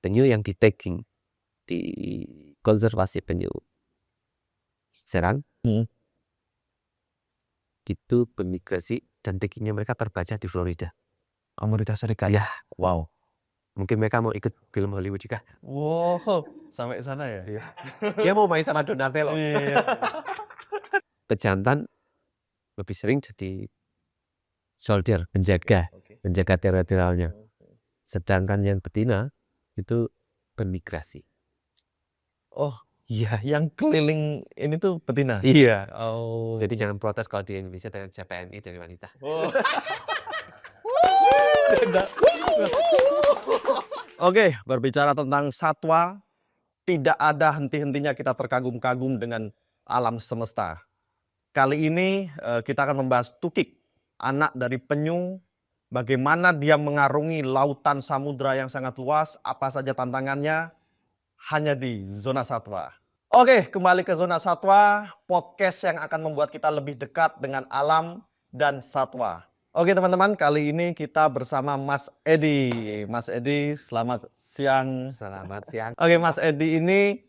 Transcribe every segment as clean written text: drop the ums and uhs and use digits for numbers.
penyu yang di tagging di konservasi penyu Serang itu bermigrasi dan taggingnya mereka terbaca di Florida, Amerika Serikat. ya. Wow. Mungkin mereka mau ikut film Hollywood juga. Wow, sampai sana ya? Iya. Dia mau main sama Donatello. Iya. Pejantan lebih sering jadi soldier, penjaga teritorialnya. Sedangkan yang betina itu bermigrasi. Oh, iya, yang keliling ini tuh betina? Iya. Oh. Jadi jangan protes kalau di Indonesia dengan CPNI dari wanita. Oh. Oke, berbicara tentang satwa, tidak ada henti-hentinya kita terkagum-kagum dengan alam semesta. Kali ini kita akan membahas tukik, anak dari penyu, bagaimana dia mengarungi lautan samudra yang sangat luas, apa saja tantangannya, hanya di Zona Satwa. Oke, kembali ke Zona Satwa, podcast yang akan membuat kita lebih dekat dengan alam dan satwa. Oke teman-teman, kali ini kita bersama Mas Edi. Mas Edi, selamat siang. Selamat siang. Oke, Mas Edi ini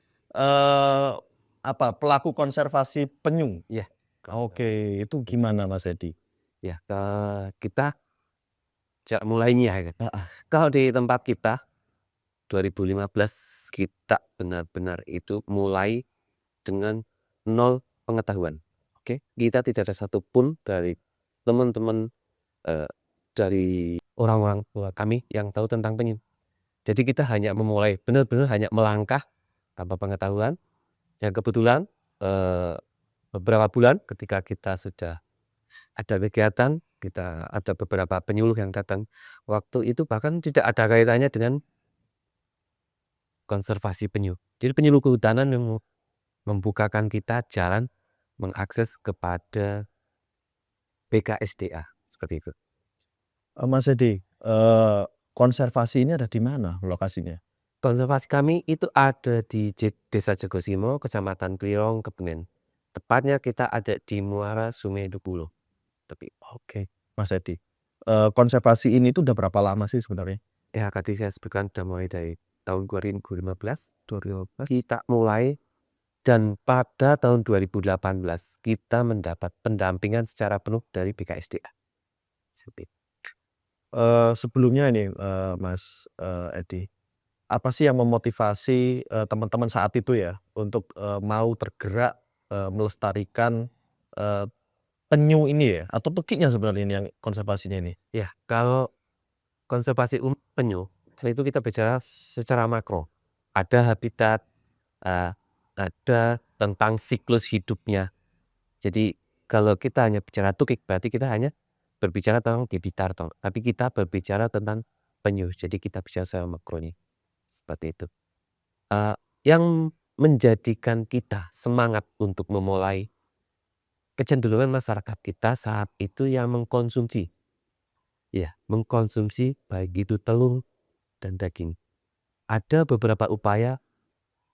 pelaku konservasi penyu. Iya. Oke, itu gimana Mas Edi? Ya, kita mulainya kan. Kalau di tempat kita 2015 kita benar-benar itu mulai dengan 0 pengetahuan. Oke, kita tidak ada satupun dari teman-teman dari orang-orang tua kami yang tahu tentang penyu. Jadi kita hanya memulai benar-benar hanya melangkah tanpa pengetahuan. Yang kebetulan beberapa bulan ketika kita sudah ada kegiatan, kita ada beberapa penyuluh yang datang. Waktu itu bahkan tidak ada kaitannya dengan konservasi penyu. Jadi penyuluh kehutanan yang membukakan kita jalan mengakses kepada BKSDA seperti itu. Mas Edi, konservasi ini ada di mana lokasinya? Konservasi kami itu ada di Desa Jogosimo, Kecamatan Klirong, Kebumen. Tepatnya kita ada di Muara Sungai Dukulo. Tapi Oke, Mas Edi. Konservasi ini tuh udah berapa lama sih sebenarnya? ya tadi saya sebutkan sudah mulai dari tahun 2015 kita mulai, dan pada tahun 2018 kita mendapat pendampingan secara penuh dari BKSDA. Seperti itu. Sebelumnya ini, Mas Edi, apa sih yang memotivasi teman-teman saat itu ya untuk mau tergerak melestarikan penyu ini ya, atau tukiknya sebenarnya ini yang konservasinya ini? Ya, kalau konservasi penyu itu kita bicara secara makro. Ada habitat, ada tentang siklus hidupnya. Jadi kalau kita hanya bicara tukik berarti kita hanya berbicara tentang debitar, tapi kita berbicara tentang penyu. Jadi kita bicara secara makronya. Seperti itu. Yang menjadikan kita semangat untuk memulai kecenderungan masyarakat kita saat itu yang mengkonsumsi. Ya, mengkonsumsi baik itu telur dan daging. Ada beberapa upaya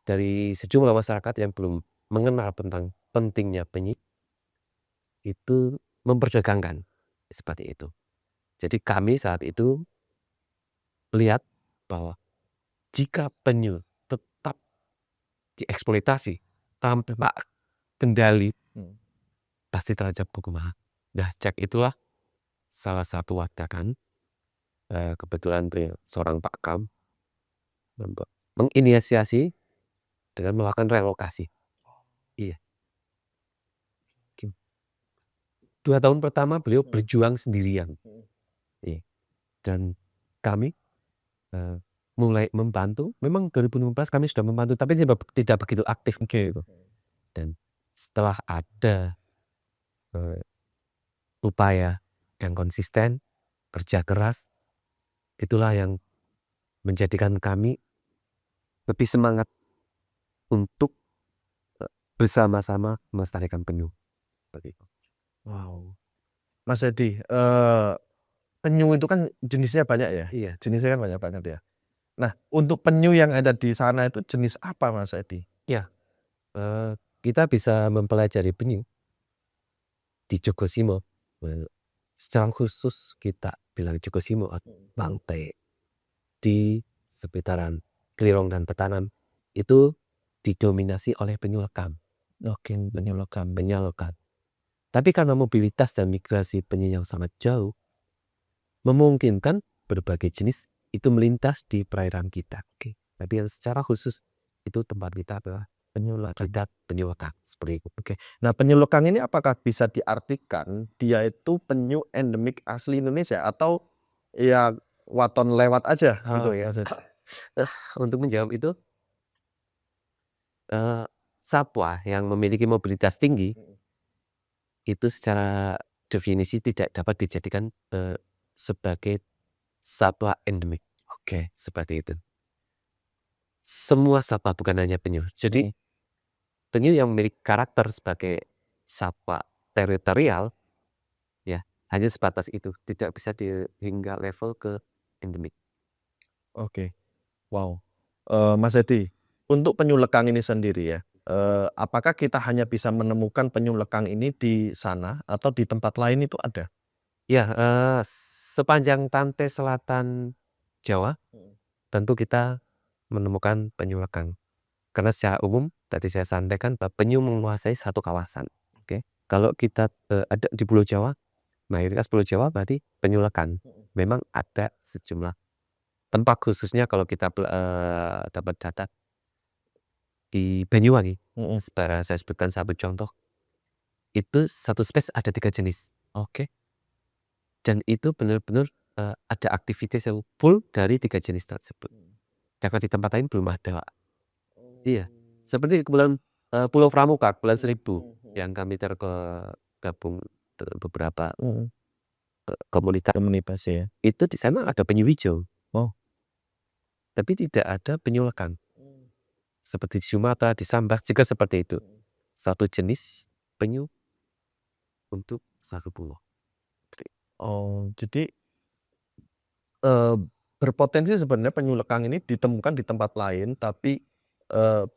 dari sejumlah masyarakat yang belum mengenal tentang pentingnya penyu itu memperdagangkan seperti itu. Jadi kami saat itu melihat bahwa jika penyu tetap dieksploitasi tanpa kendali, pasti terancam punah. Nah, cek itulah salah satu wadakan, kebetulan seorang Pak Kam menginisiasi dengan melakukan relokasi. Iya. 2 tahun pertama beliau berjuang sendirian. Iya. Dan kami mulai membantu. Memang 2016 kami sudah membantu, tapi tidak begitu aktif. Oke. Dan setelah ada upaya yang konsisten, kerja keras, itulah yang menjadikan kami lebih semangat untuk bersama-sama melestarikan penyu. Wow. Mas Edi, penyu itu kan jenisnya banyak ya? Iya. Jenisnya kan banyak banget ya. Nah, untuk penyu yang ada di sana itu jenis apa Mas Edi? Ya, kita bisa mempelajari penyu di Jogosimo. Secara khusus kita bilang Jogosimo, Bangte, di seputaran kelirong dan petanam itu didominasi oleh penyu lekam. Oke, penyu lekam. Penyu lekam. Tapi karena mobilitas dan migrasi penyu yang sangat jauh, memungkinkan berbagai jenis itu melintas di perairan kita. Oke. Tapi yang secara khusus itu tempat kita adalah Penyu lekam. habitat penyu lekam seperti itu. Oke. Nah, penyu lekang ini apakah bisa diartikan dia itu penyu endemik asli Indonesia atau ya waton lewat aja gitu ya? Untuk menjawab itu, satwa yang memiliki mobilitas tinggi itu secara definisi tidak dapat dijadikan sebagai satwa endemik. Oke. Seperti itu. Semua satwa, bukan hanya penyu. Jadi Mm. penyu yang memiliki karakter sebagai satwa teritorial ya hanya sebatas itu, tidak bisa hingga level ke endemik. Oke. Wow. Mas Edi, untuk penyu lekang ini sendiri ya, apakah kita hanya bisa menemukan penyu lekang ini di sana atau di tempat lain itu ada? Ya, sepanjang pantai selatan Jawa tentu kita menemukan penyu lekang. Karena secara umum tadi saya sampaikan bahwa penyu menguasai satu kawasan. Oke. Kalau kita ada di Pulau Jawa, mayoritas Pulau Jawa berarti penyu lekang. Memang ada sejumlah tempat, khususnya kalau kita dapat data di Banyuwangi, saya sebutkan satu contoh, itu satu spesies ada 3 jenis. Oke. Dan itu benar-benar ada aktivitas yang full dari 3 jenis tersebut. Karena di tempat lain belum ada, Pak. Iya, seperti Kepulauan Pulau Pramuka, Kepulauan Seribu yang kami tergabung beberapa komunitas. Komunitas ya. Itu di sana ada penyu hijau. Oh. Tapi tidak ada penyu lekang. Seperti di Sumatera, di Sambas juga seperti itu. Satu jenis penyu untuk satu pulau. Oh, jadi berpotensi sebenarnya penyu lekang ini ditemukan di tempat lain, tapi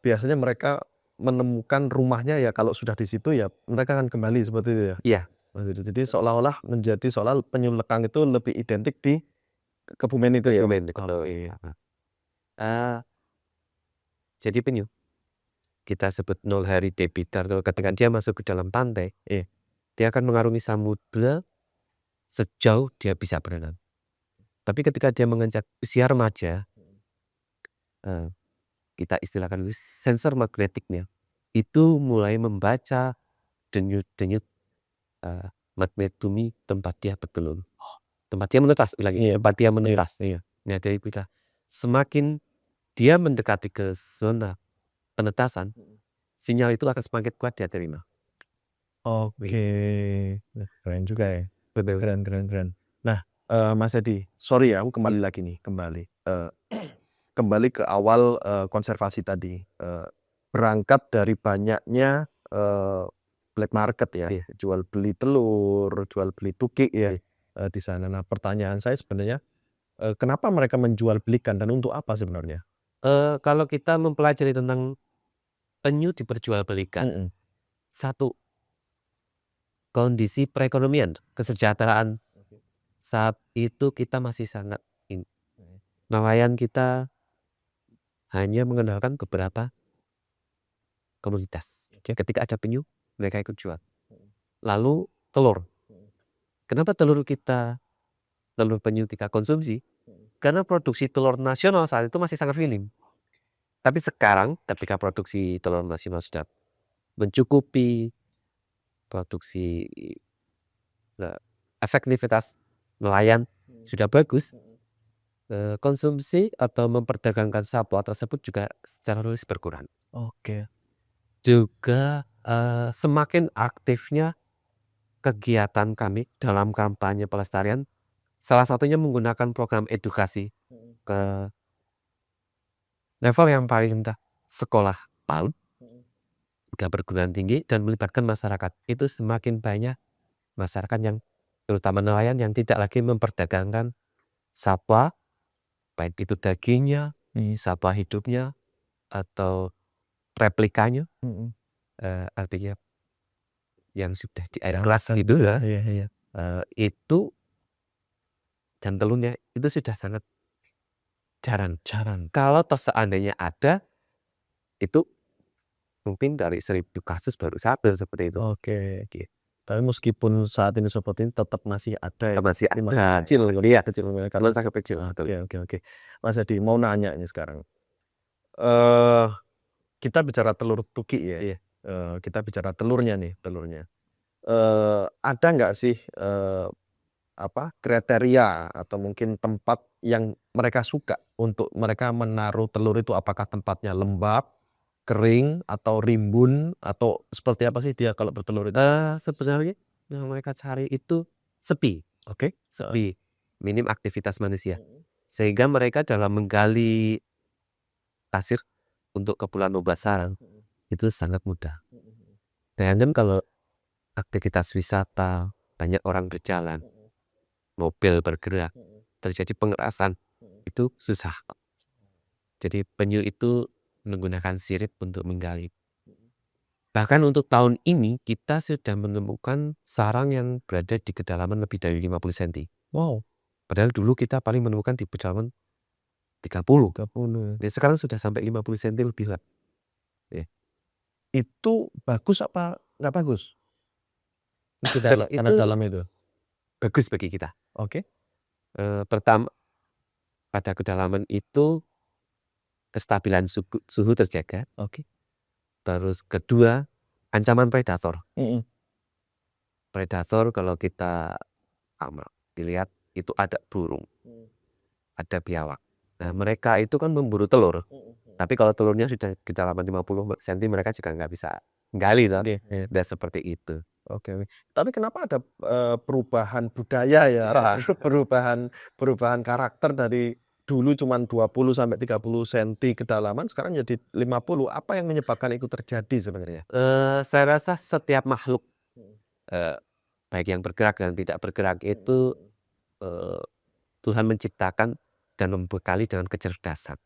biasanya mereka menemukan rumahnya ya kalau sudah di situ ya mereka akan kembali seperti itu ya? Iya. Mas Edi. Jadi seolah-olah menjadi seolah penyu lekang itu lebih identik di Kebumen itu ya? Kebumen, kalau iya. Jadi penyu kita sebut nol hari debitar, ketika dia masuk ke dalam pantai, dia akan mengarungi samudra sejauh dia bisa berenang. Tapi ketika dia menginjak usia remaja, kita istilahkan sensor magnetiknya itu mulai membaca denyut-denyut magnetumi tempat dia bertelur. Tempat dia menetas, tempat dia menetas. Nah, dari kita semakin dia mendekati ke zona penetasan, sinyal itu akan semakin kuat dia terima. Oke. Keren juga ya. Betul. Keren. Nah, Mas Edi, sorry ya aku kembali lagi nih, kembali ke awal konservasi tadi. Berangkat dari banyaknya black market ya, jual beli telur, jual beli tukik ya di sana. Nah, pertanyaan saya sebenarnya kenapa mereka menjual belikan dan untuk apa sebenarnya? Kalau kita mempelajari tentang penyu diperjualbelikan, satu, kondisi perekonomian, kesejahteraan saat itu kita masih sangat nelayan kita hanya mengandalkan beberapa komunitas. Ketika ada penyu, mereka ikut jual. Lalu telur. Kenapa telur penyu kita konsumsi? Karena produksi telur nasional saat itu masih sangat minim. Tapi sekarang ketika produksi telur nasional sudah mencukupi, produksi efektivitas nelayan sudah bagus, konsumsi atau memperdagangkan satwa tersebut juga secara logis berkurang. Oke. Juga semakin aktifnya kegiatan kami dalam kampanye pelestarian, salah satunya menggunakan program edukasi ke level yang paling rendah, sekolah PAUD, juga perguruan tinggi, dan melibatkan masyarakat. Itu semakin banyak masyarakat yang terutama nelayan yang tidak lagi memperdagangkan satwa, baik itu dagingnya, satwa hidupnya, atau replikanya, artinya yang sudah di air keras gitu ya. Itu dan telurnya itu sudah sangat jarang. Jarang. Kalau toh seandainya ada, itu mungkin dari 1000 kasus baru 1 seperti itu. Oke. Tapi meskipun saat ini seperti ini tetap masih ada ya? Masih Ini masih ada. kecil Iya, kecil belum karena sangat kecil, betul. oke. Mas Hadi mau nanya ini sekarang. Eh kita bicara telur tuki ya. Iya. Kita bicara telurnya nih, telurnya. Ada nggak sih kriteria atau mungkin tempat yang mereka suka untuk mereka menaruh telur itu? Apakah tempatnya lembab, kering, atau rimbun, atau seperti apa sih dia kalau bertelur itu? Sebenarnya yang mereka cari itu sepi, Oke. sepi, minim aktivitas manusia. Sehingga mereka dalam menggali pasir untuk kepulan lobak sarang itu sangat mudah. Bayangkan kalau aktivitas wisata, banyak orang berjalan, mobil bergerak, terjadi pengerasan, itu susah. Jadi penyu itu menggunakan sirip untuk menggali. Bahkan untuk tahun ini kita sudah menemukan sarang yang berada di kedalaman lebih dari 50 cm. Wow. Padahal dulu kita paling menemukan di kedalaman 30. 30. Ya sekarang sudah sampai 50 cm lebih lah. Itu bagus apa nggak bagus? Kalau Karena itu dalam itu. bagus bagi kita. Oke. Pertama, pada kedalaman itu kestabilan suhu terjaga. Oke. Terus kedua, ancaman predator. Mhm. Predator kalau kita dilihat itu ada burung, ada biawak. Nah mereka itu kan memburu telur. Tapi kalau telurnya sudah kedalaman 50 cm mereka juga nggak bisa gali toh. Iya. Dan seperti itu. Oke. Tapi kenapa ada perubahan budaya ya? Perubahan karakter dari dulu cuman 20 sampai 30 senti kedalaman sekarang jadi 50. Apa yang menyebabkan itu terjadi sebenarnya? Saya rasa setiap makhluk, baik yang bergerak dan tidak bergerak itu Tuhan menciptakan dan membekali dengan kecerdasan.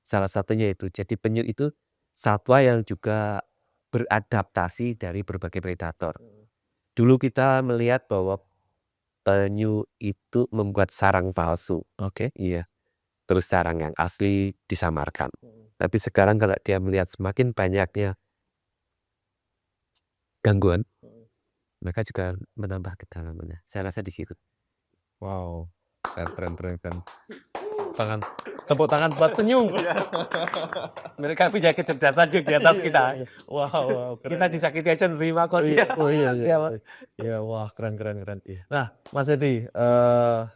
Salah satunya itu. Jadi penyu itu satwa yang juga beradaptasi dari berbagai predator. Dulu kita melihat bahwa penyu itu membuat sarang palsu. Oke. Iya. Terus sarang yang asli disamarkan. Tapi sekarang kalau dia melihat semakin banyaknya gangguan, mereka juga menambah kedalamannya. Saya rasa di situ. Wow. Keren. Tepuk tangan buat penyu. Mereka punya kecerdasan di atas kita. Wow. Kita disakiti aja nerima kok dia. Iya. Iya, Pak. Iya, wah keren. Iya. Nah, Mas Edi,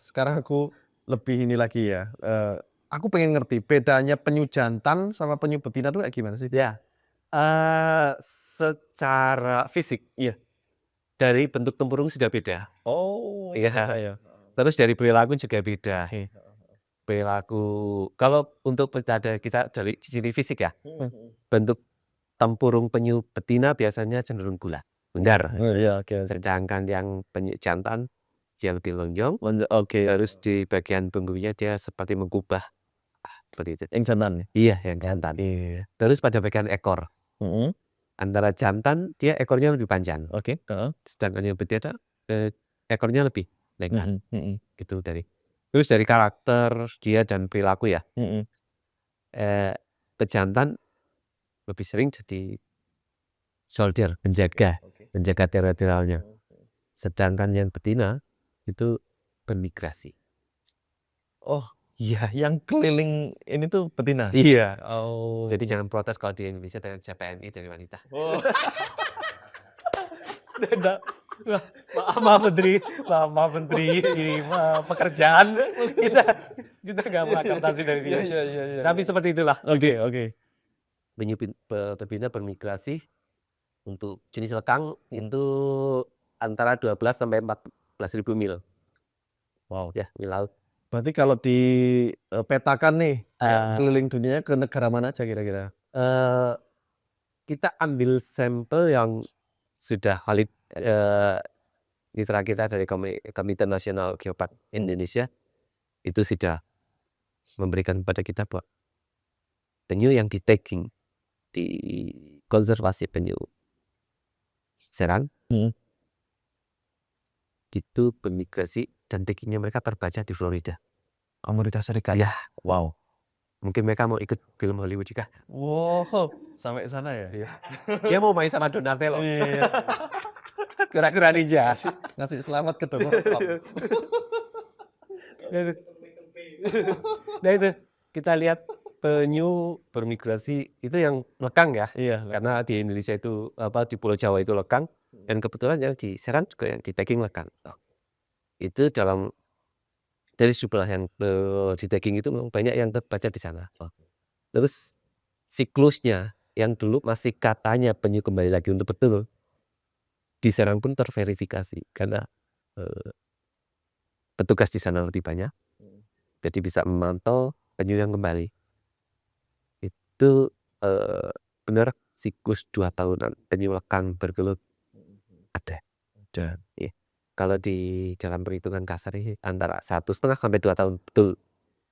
sekarang aku lebih ini lagi ya. Aku pengen ngerti bedanya penyu jantan sama penyu betina tuh kayak gimana sih? Ya. Secara fisik, Iya. dari bentuk tempurung sudah beda. Oh. Iya. Terus dari perilaku juga beda. Perilaku kalau untuk kita dari ciri fisik ya, bentuk tempurung penyu betina biasanya cenderung bundar. Oh iya, oke. Sedangkan yang penyu jantan dia lebih lonjong. Oke. Terus di bagian punggungnya dia seperti mengubah seperti itu. Yang jantan ya? Iya, yang jantan. Iya. Terus pada bagian ekor, antara jantan dia ekornya lebih panjang. Oke. Sedangkan yang betina ekornya lebih lengkap. Gitu terus dari karakter dia dan perilaku ya. Pejantan lebih sering jadi soldier, penjaga teritorialnya. Sedangkan yang betina itu bermigrasi. Oh iya, yang keliling ini tuh betina? Iya. Oh. Jadi jangan protes kalau di Indonesia dengan CPNI dari wanita. Oh. Maaf menteri pekerjaan kita nggak mengakaptasi dari sini. Iya. Tapi seperti itulah. Oke. Penyu betina bermigrasi untuk jenis lekang itu antara 12 sampai 14.000 mil. Wow. Ya, mil laut. Berarti kalau dipetakan nih keliling dunianya ke negara mana aja kira-kira? Kita ambil sampel yang sudah valid, mitra kita dari Komite Nasional Geopark Indonesia itu sudah memberikan kepada kita bahwa penyu yang di-tagging di konservasi penyu Serang itu bermigrasi dan taggingnya mereka terbaca di Florida. Amerika Serikat. Ya, Wow. mungkin mereka mau ikut film Hollywood juga. Wow, sampai sana ya? Iya. Dia mau main sama Donatello. Iya. Kura-kura ninja. Ngasih selamat ke Donald Trump. Nah itu kita lihat penyu bermigrasi itu yang lekang ya, Iya. karena di Indonesia itu di Pulau Jawa itu lekang, dan kebetulan yang di Serang juga yang di tagging lekang. Itu dari jumlah yang di tagging itu memang banyak yang terbaca di sana. Terus siklusnya yang dulu masih katanya penyu kembali lagi untuk bertelur, di Serang pun terverifikasi karena petugas di sana lebih banyak, jadi bisa memantau penyu yang kembali. Itu benar siklus 2 tahunan penyu lekang bergelut ada. Dan kalau di dalam perhitungan kasar ini antara 1,5 sampai 2 tahun betul.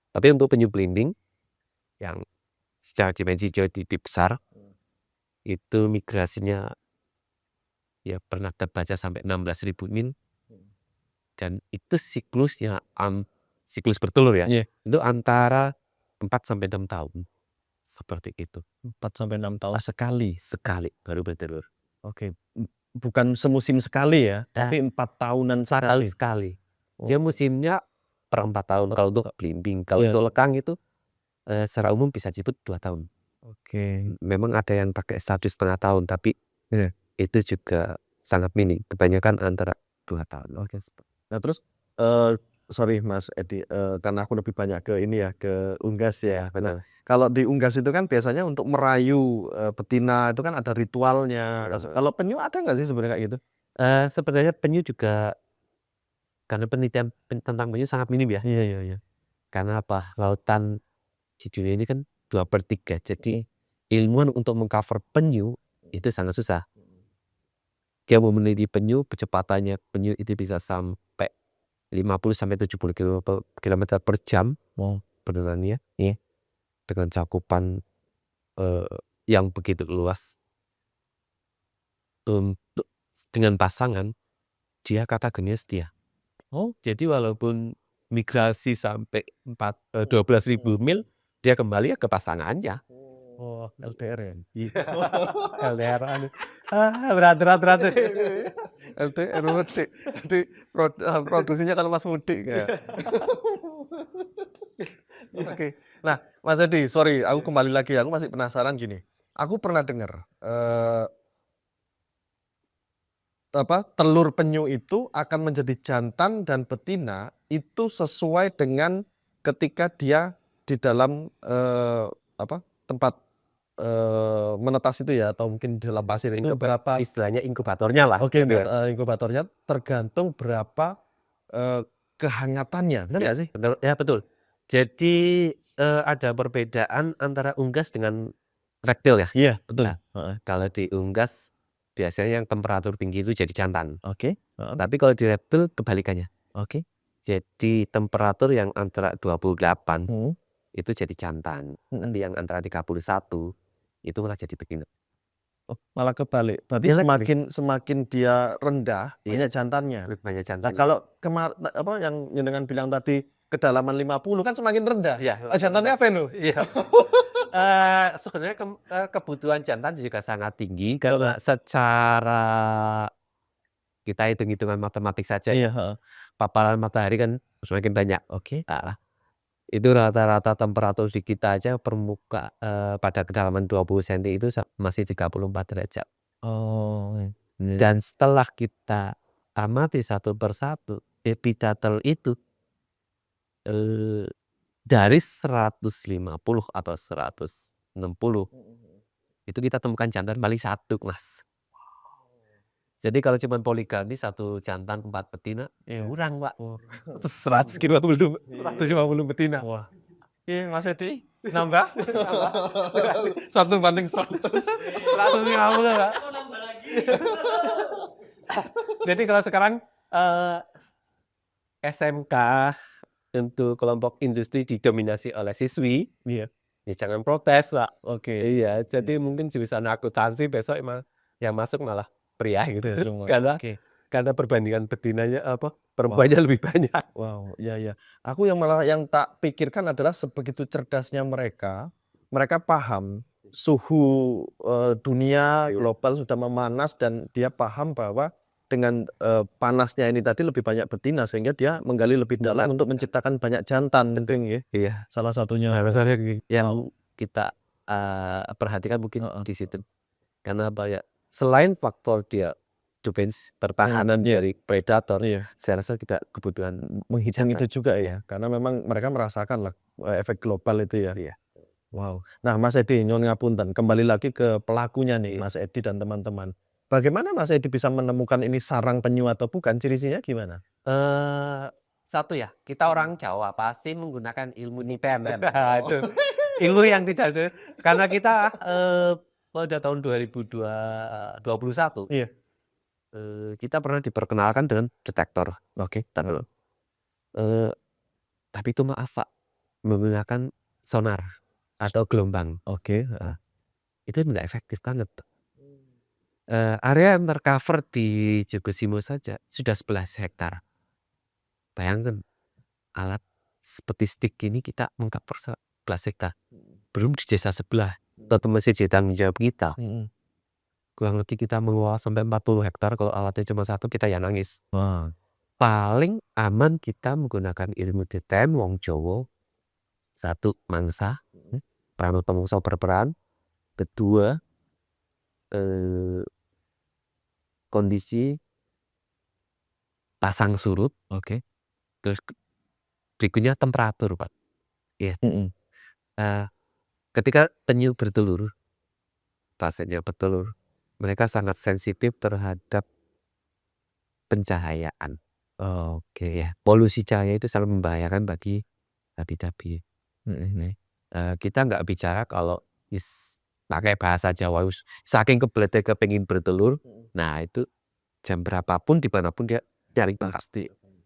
Tapi untuk penyu belimbing yang secara dimensi jauh lebih besar, itu migrasinya ya pernah terbaca sampai 16.000 mil, dan itu siklusnya siklus bertelur ya, Iya. itu antara 4 sampai 6 tahun. Seperti itu. 4 sampai 6 tahun sekali. Sekali baru bertelur. Oke. Bukan semusim sekali ya, tapi 4 tahunan 4 tahun sekali. sekali. Dia musimnya per 4 tahun kalau untuk belimbing. Kalau Iya. untuk lekang itu secara umum bisa disebut 2 tahun. Oke. Memang ada yang pakai 1,5 tahun, tapi Iya. itu juga sangat minim. Kebanyakan antara 2 tahun. Oke. Nah terus sorry Mas Edi, karena aku lebih banyak ke ini ya, ke unggas ya. Benar. Kalau di unggas itu kan biasanya untuk merayu betina itu kan ada ritualnya. Kalau penyu ada nggak sih sebenarnya kayak gitu? Sebenarnya penyu juga, karena penelitian tentang penyu sangat minim ya. Iya. Karena lautan di dunia ini kan 2/3, jadi ilmuwan untuk mengcover penyu itu sangat susah. Dia mau meneliti penyu, kecepatannya penyu itu bisa sampai 50 sampai 70 kilometer per jam. Pendengarannya dengan cakupan yang begitu luas. Untuk dengan pasangan dia kategorinya setia. Jadi walaupun migrasi sampai 12.000 mil, dia kembali ya ke pasangannya. LDR ya? LDR berat. LDR mudik. Nanti produksinya kalau Mas mudik ya. Oke. Nah, Mas Edi, sorry, aku kembali lagi. Aku masih penasaran gini. Aku pernah dengar telur penyu itu akan menjadi jantan dan betina itu sesuai dengan ketika dia di dalam tempat menetas itu ya, atau mungkin di dalam pasir itu berapa Istilahnya inkubatornya lah. Oke, inkubatornya tergantung berapa kehangatannya, benar nggak sih? Betul, ya betul. Jadi ada perbedaan antara unggas dengan reptil ya. Iya, betul. Nah, kalau di unggas biasanya yang temperatur tinggi itu jadi jantan. Oke. Tapi kalau di reptil kebalikannya. Oke. Jadi temperatur yang antara 28 Hmm. itu jadi jantan. Nanti yang antara 31 itu malah jadi betina. Oh, malah kebalik. Berarti semakin dia rendah, banyak jantannya. Banyak Nah, jantannya. kalau yang jenengan bilang tadi kedalaman 50 kan semakin rendah. Iya. Jantannya apa itu? Iya. Sebenarnya kebutuhan jantan juga sangat tinggi karena secara kita hitung-hitungan matematik saja. Iya. Paparan matahari kan semakin banyak. Oke. Nah, itu rata-rata temperatur di kita aja pada kedalaman 20 cm itu masih 34 derajat. Dan setelah kita amati satu persatu epidatel itu dari 150 atau 160 itu kita temukan jantan paling 1, Mas. Jadi kalau cuma poligami 1 jantan 4 betina, kurang Pak. 150 betina. Wah. Iya, Mas Edi, nambah? 1:100. 150 Pak. Jadi kalau sekarang SMK untuk kelompok industri didominasi oleh siswi, ya jangan protes Pak. Oke. Iya, jadi mungkin jurusan akuntansi besok yang masuk malah pria gitu. karena perbandingan betinanya perempuannya lebih banyak. Wow, ya. Aku yang tak pikirkan adalah sebegitu cerdasnya mereka paham suhu, dunia global sudah memanas dan dia paham bahwa dengan, panasnya ini tadi lebih banyak betina sehingga dia menggali lebih dalam untuk menciptakan banyak jantan mungkin ya, Iya. salah satunya. Masalahnya yang kita, perhatikan mungkin di situ. Karena apa ya, selain faktor dia pertahanan dari predator, Iya. saya rasa kita kebutuhan Menghitung jantan. itu juga ya, karena memang mereka merasakan lah, efek global itu ya. Iya. Wow. Nah, Mas Edi, nyuwun ngapunten, kembali lagi ke pelakunya nih, Mas Edi dan teman-teman. Bagaimana Mas Edi bisa menemukan ini sarang penyu atau bukan? Ciri-cirinya gimana? Satu ya, kita orang Jawa pasti menggunakan ilmu nipen. Itu ilmu yang tidak ada karena kita, pada tahun 2021, Iya. kita pernah diperkenalkan dengan detektor. Oke. Tapi itu maaf Pak, menggunakan sonar atau gelombang. Oke, Itu nggak efektif banget. Area yang tercover di Jogosimo saja sudah 11 hektar. Bayangkan alat seperti stick ini kita meng-cover 11 hektar. Belum di desa sebelah, tetap masih jadi tanggung jawab kita. Kurang lebih kita mengelola sampai 40 hektar, kalau alatnya cuma 1 kita ya nangis. Wah. Paling aman kita menggunakan ilmu DTM wong Jawa. 1 mangsa, peran pemungso berperan. Kedua, kondisi pasang surut. Oke. Terus berikutnya temperatur Pak. Iya. Ketika penyu bertelur, fasenya bertelur, mereka sangat sensitif terhadap pencahayaan. Oke. Ya, polusi cahaya itu sangat membahayakan bagi habitat-habitat. Kita nggak bicara kalau pakai bahasa Jawa saking kebeletnya kepengin bertelur, nah itu jam berapapun dimanapun dia cari pasti.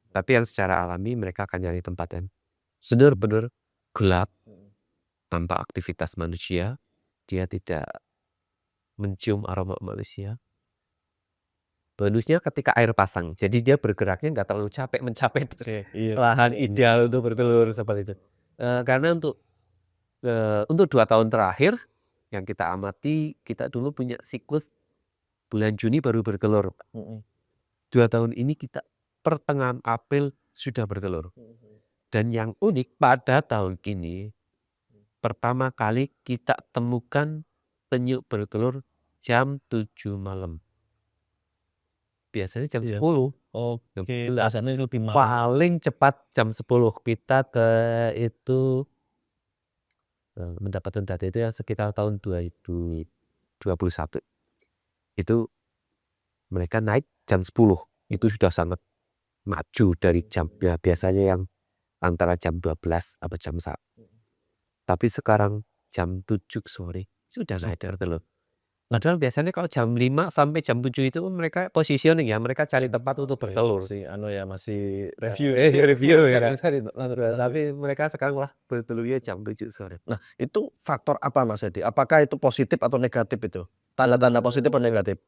Tapi yang secara alami mereka akan nyari tempat yang benar-benar gelap, tanpa aktivitas manusia, dia tidak mencium aroma manusia. Bonusnya ketika air pasang, jadi dia bergeraknya nggak terlalu capek mencapai lahan ideal untuk bertelur seperti itu. Karena untuk 2 tahun terakhir yang kita amati, kita dulu punya siklus bulan Juni baru bertelur. 2 tahun ini kita pertengahan April sudah bertelur. Dan yang unik pada tahun ini, pertama kali kita temukan penyu bertelur jam 7 malam. Biasanya jam 10. Oke, biasanya lebih malam. Paling cepat jam 10 kita itu mendapatkan data itu yang sekitar tahun 2021. Itu mereka naik jam 10, itu sudah sangat maju dari jamnya biasanya yang antara jam 12 atau jam 1. Tapi sekarang jam 7 sore sudah naik bertelur. Padahal biasanya kalau jam 5 sampai jam 7 itu mereka positioning ya, mereka cari tempat untuk bertelur. Masih Review ya kan. Tapi mereka sekarang wah bertelurnya jam 7 sore. Nah, itu faktor apa Mas Edi? Apakah itu positif atau negatif itu? Tanda-tanda positif atau negatif?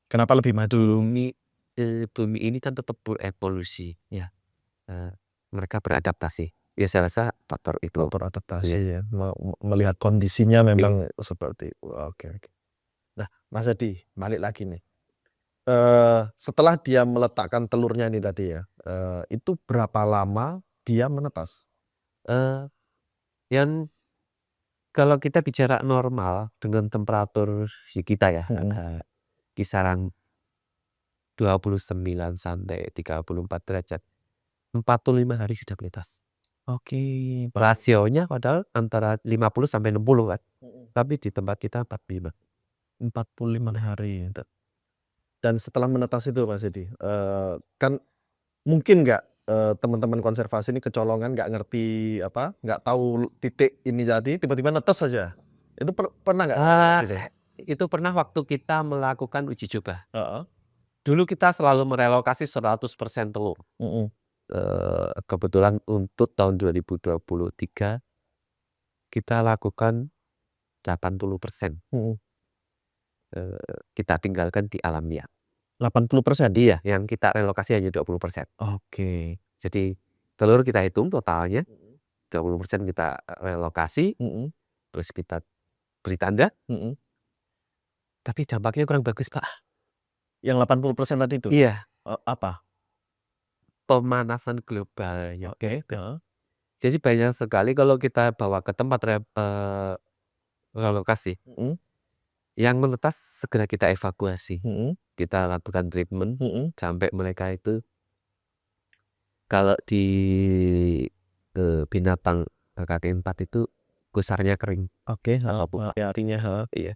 Kenapa lebih maju? Bumi ini kan tetap berevolusi ya. Mereka beradaptasi. Ya saya rasa faktor itu. Faktor adaptasi ya, melihat kondisinya memang seperti itu. Oke. Nah, Mas Edi, balik lagi nih. Setelah dia meletakkan telurnya ini tadi ya, itu berapa lama dia menetas? Yang kalau kita bicara normal dengan temperatur kita ya, kisaran 29 sampai 34 derajat, 45 hari sudah menetas. Oke. Rasionya padahal antara 50 sampai 60 kan. Tapi di tempat kita 45. 45 hari. Dan setelah menetas itu Mas Edi, kan mungkin nggak, teman-teman konservasi ini kecolongan nggak ngerti nggak tahu titik ini jadi tiba-tiba netes saja. Itu pernah nggak? Itu pernah waktu kita melakukan uji coba. Dulu kita selalu merelokasi 100% telur. Kebetulan untuk tahun 2023 kita lakukan 80%. Kita tinggalkan di alam liar. 80%? Iya, yang kita relokasi hanya 20%. Oke. Jadi telur kita hitung totalnya, 20% kita relokasi, Mhm, terus kita beri tanda, mhm. tapi dampaknya kurang bagus, Pak. Yang 80% tadi itu? Iya, Apa? pemanasan globalnya. Oke, heeh. Jadi banyak sekali kalau kita bawa ke tempat relokasi, Mhm, yang menetas segera kita evakuasi. mhm, Kita lakukan treatment mhm. sampai mereka itu kalau di, binatang berkaki 4 itu gusarnya kering Oke, atau heeh, pucat. artinya heeh. Iya.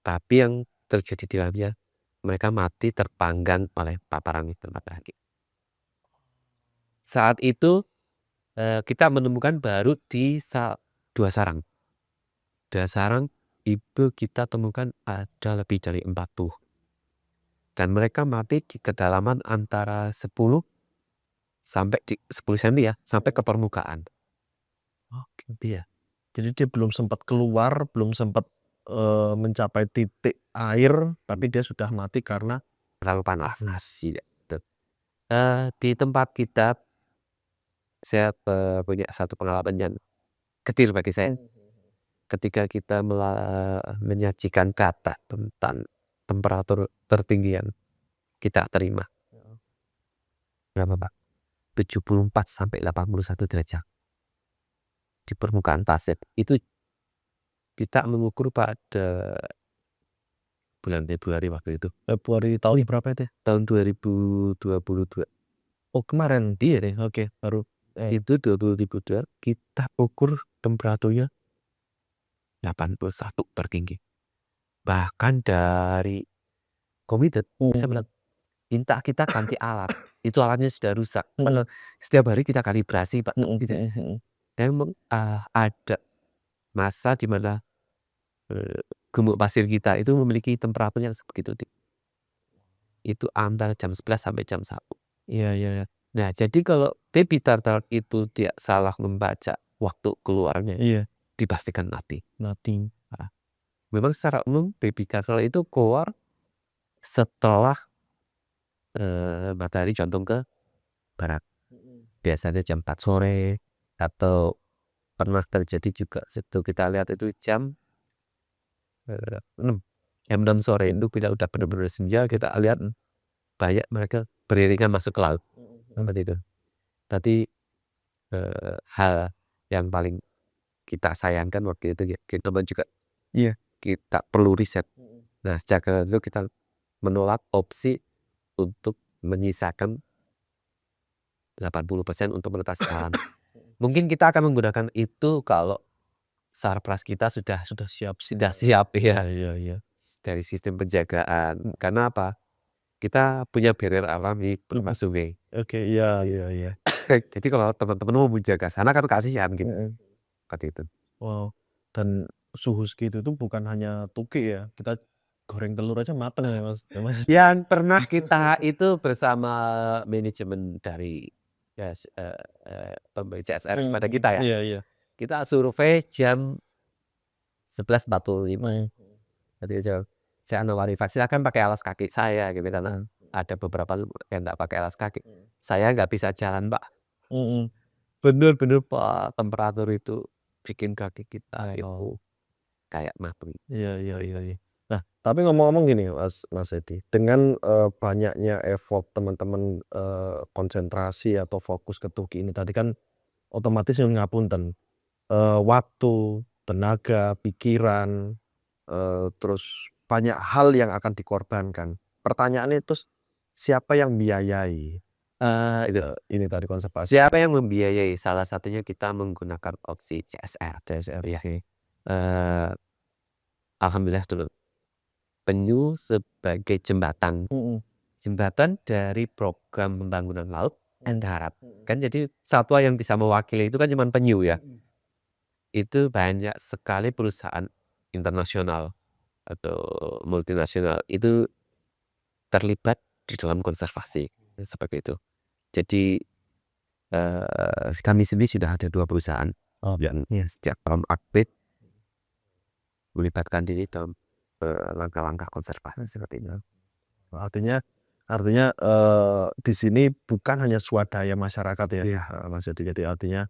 Tapi yang terjadi di dalamnya, mereka mati terpanggang oleh paparan matahari. Saat itu, kita menemukan baru di 2 sarang. 2 sarang itu kita temukan ada lebih dari 40. Dan mereka mati di kedalaman antara 10 sampai di 10 senti ya, sampai ke permukaan. Oke. Iya, Jadi dia belum sempat keluar, belum sempat, mencapai titik air, tapi dia sudah mati karena terlalu panas. panas. Iya, betul. Di tempat kita, saya, punya satu pengalaman yang getir bagi saya. Ketika kita menyajikan kata tentang temperatur tertinggi yang kita terima. Heeh. Berapa, Pak? 74 sampai 81 derajat di permukaan pasir. Itu kita mengukur pada bulan Februari waktu itu, Februari tahun berapa itu? tahun 2022. Oh, kemarin? Iya deh, oke, baru Itu 2022 kita ukur temperaturnya 81 tertinggi. Bahkan dari Komited saya mhm, bilang, minta kita ganti alat, itu alatnya sudah rusak. mhm, Setiap hari kita kalibrasi, Pak, mhm, gitu. mhm, mhm. Dan memang, ada masa di mana, gumuk pasir kita itu memiliki temperatur yang sebegitu tinggi. Itu antara jam 11 sampai jam 1. Iya, iya, iya. Nah, jadi kalau baby turtle itu dia salah membaca waktu keluarnya, Iya, dipastikan mati. nothing. Nah, memang secara umum baby turtle itu keluar setelah, matahari condong ke barat. Mhm. Biasanya jam 4 sore atau pernah terjadi juga waktu kita lihat itu jam, 6. Jam 6 sore itu bila udah benar-benar senja kita lihat banyak mereka beriringan masuk ke laut, Mhm, mhm. seperti itu. Tadi, hal yang paling kita sayangkan waktu itu ya, kita juga Iya. kita perlu riset. Mhm. Nah, sejak itu kita menolak opsi untuk menyisakan 80% untuk menetas salam. Mungkin kita akan menggunakan itu kalau sarpras kita sudah Sudah siap. siap Iya, ya, iya, iya. dari sistem penjagaan. Mhm, Karena apa? Kita punya barrier alami berupa mhm. sungai. Oke, iya, iya, iya. Jadi kalau teman-teman mau menjaga sana kan kasihan gitu, Heeh. seperti itu. Wow, dan suhu segitu tuh bukan hanya tukik ya, kita goreng telur aja mateng ya, Mas, ya, Mas? Yang pernah kita itu bersama manajemen dari pemberi CSR Mhm, kepada mhm. kita ya, Iya, iya. kita survei jam 11.45. Mhm, Jadi saya nawari, "Silakan pakai alas kaki saya," gitu, karena ada beberapa yang nggak pakai alas kaki. mhm. "Saya nggak bisa jalan, Pak." Mhm. Bener-bener, Pak, temperatur itu bikin kaki kita Wow. itu kayak mati. Iya, iya, iya, iya. Nah, tapi ngomong-ngomong gini, Mas Edi, dengan, banyaknya effort teman-teman, konsentrasi atau fokus ke Tuki ini tadi kan otomatis nyun ngapunten, waktu, tenaga, pikiran, terus banyak hal yang akan dikorbankan. Pertanyaannya terus, siapa yang biayai, Itu, ini tadi konservasi? siapa yang membiayai? Salah satunya kita menggunakan opsi CSR. CSR, Iya, oke. alhamdulillah dulu, penyu sebagai jembatan. Mhm, Jembatan dari program pembangunan laut dan mhm, darat. mhm, Kan jadi satwa yang bisa mewakili itu kan cuman penyu ya. mhm. Itu banyak sekali perusahaan internasional atau multinasional itu terlibat di dalam konservasi, seperti itu. Jadi, kami sendiri sudah ada 2 perusahaan yang ya sejak tahun aktif melibatkan diri dalam, langkah-langkah konservasi seperti itu. Artinya di sini bukan hanya swadaya masyarakat ya, Iya. Mas Yadi. Jadi artinya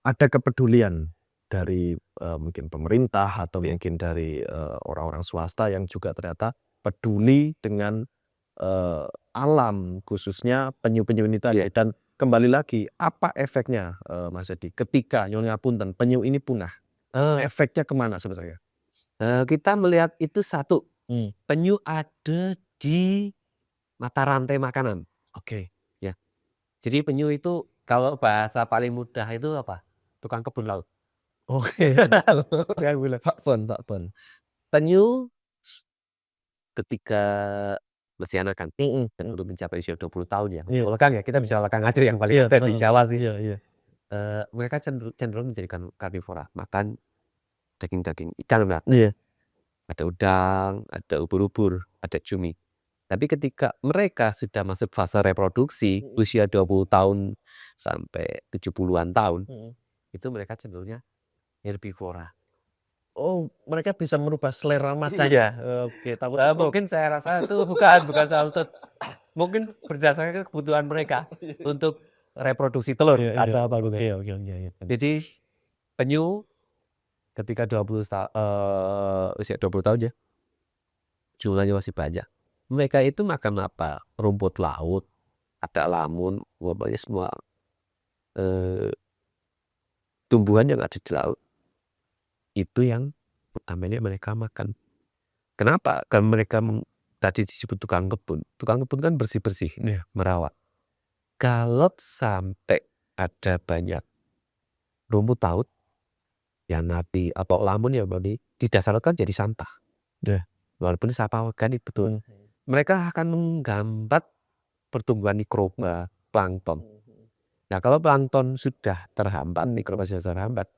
ada kepedulian dari mungkin pemerintah atau mungkin dari orang-orang swasta yang juga ternyata peduli dengan alam, khususnya penyu-penyu ini tadi. Iya. Dan kembali lagi, apa efeknya Mas Yadi ketika nyuwun ngapunten penyu ini punah? Efeknya kemana sebenarnya? Kita melihat itu satu, Hmm, penyu ada di mata rantai makanan. oke. Ya, jadi penyu itu kalau bahasa paling mudah itu apa? Tukang kebun laut. Oke. Pak Pon. Penyu ketika masih anakan Mhm, dan mhm. belum mencapai usia 20 tahun ya, Iya. lekang ya, kita bicara lekang aja yang paling Iya, ada di Jawa sih. iya, iya. Mereka cenderung menjadi karnivora, makan daging-daging ikan, Mbak. Iya. Ada udang, ada ubur-ubur, ada cumi. Tapi ketika mereka sudah masuk fase reproduksi, Mhm, usia 20 tahun sampai 70-an tahun, mhm. itu mereka cenderungnya herbivora. Oh, mereka bisa merubah selera Masnya. Iya. Oke, takut sih. Mungkin saya rasa itu bukan salted, mungkin berdasarkan kebutuhan mereka untuk reproduksi telur Iya, iya. atau apa gitu. Iya, iya, iya, iya. Jadi penyu ketika usia 20 tahun ya, jumlahnya masih banyak. Mereka itu makan apa? Rumput laut, ada lamun, pokoknya semua eee, tumbuhan yang ada di laut. Itu yang utamanya mereka makan. Kenapa? Karena mereka tadi disebut tukang kebun. Tukang kebun kan bersih-bersih, Iya. merawat. Kalau sampai ada banyak rumput laut yang mati atau lamun yang mati, di dasar laut kan jadi sampah. Iya. Walaupun sampah organik betul. Mhm. Mereka akan menghambat pertumbuhan mikroba, plankton. Nah, kalau plankton sudah terhambat, mikroba sudah terhambat,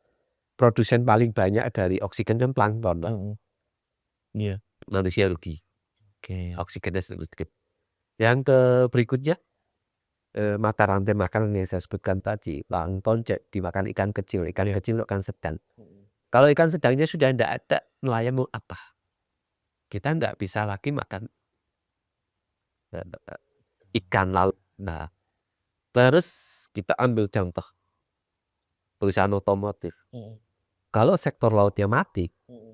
produsen paling banyak dari oksigen kan plankton, Pak. Mhm. Iya. Manusia rugi, Oke. oksigennya sedikit. Yang berikutnya, mata rantai makanan yang saya sebutkan tadi, plankton dimakan ikan kecil Iya. kecil, ikan sedang. Mhm. Kalau ikan sedangnya sudah tidak ada, nelayan mau apa? Kita nggak bisa lagi makan ikan laut. Nah, terus kita ambil contoh perusahaan otomotif. Mhm. Kalau sektor lautnya mati, Mhm.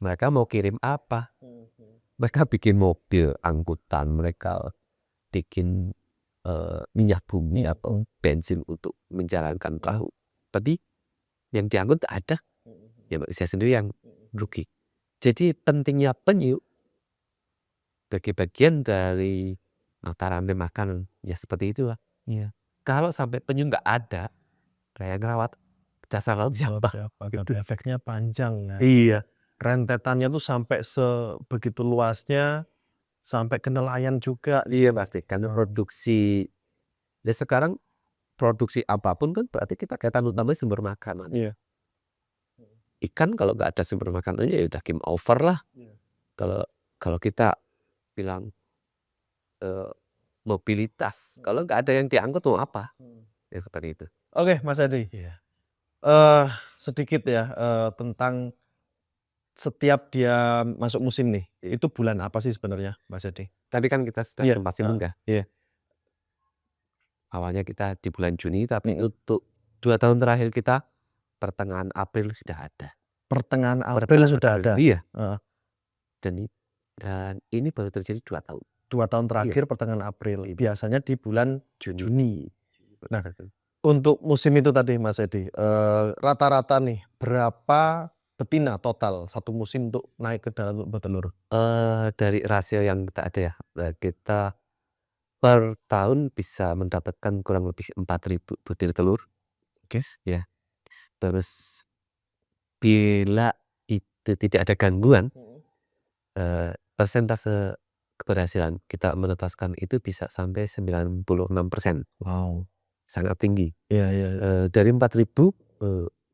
mereka mau kirim apa? Mhm. Mereka bikin mobil angkutan, mereka bikin minyak bumi atau bensin untuk menjalankan perahu. Tapi yang diangkut tak ada, ya manusia sendiri yang rugi. Jadi pentingnya penyu bagi bagian dari mata rantai makanan, ya seperti itulah. Iya. Kalau sampai penyu nggak ada, kayak ngerawat dasar laut siapa? Gitu. Efeknya panjang ya. Iya. Rentetannya tuh sampai sebegitu luasnya, sampai ke nelayan juga. Iya pasti, karena produksi ya sekarang produksi apapun kan berarti kita kaitan utamanya sumber makanan. Iya. Ikan kalau nggak ada sumber makanannya ya udah game over lah. Iya. Kalau kalau kita bilang mobilitas, kalau nggak ada yang diangkut mau apa? Ya seperti itu. Oke, Mas Adi. Iya. Sedikit ya tentang setiap dia masuk musim nih, itu bulan apa sih sebenarnya, Mas Adi? Tadi kan kita sudah Iya. masih muda. Iya. Awalnya kita di bulan Juni, tapi Mhm. untuk 2 tahun terakhir kita pertengahan April sudah ada. Pertengahan April Pertengahan sudah April, ada. iya. Heeh. Dan ini baru terjadi 2 tahun. 2 tahun Iya. terakhir pertengahan April. Iya. Biasanya di bulan Juni. Juni. Nah, untuk musim itu tadi Mas Edi, rata-rata nih berapa betina total satu musim untuk naik ke dalam untuk bertelur? Dari rasio yang kita ada ya, kita per tahun bisa mendapatkan kurang lebih 4.000 butir telur. Oke. Ya. Terus bila itu tidak ada gangguan, persentase keberhasilan kita menetaskan itu bisa sampai 96%. Wow. Sangat tinggi. Iya, iya. Dari 4.000,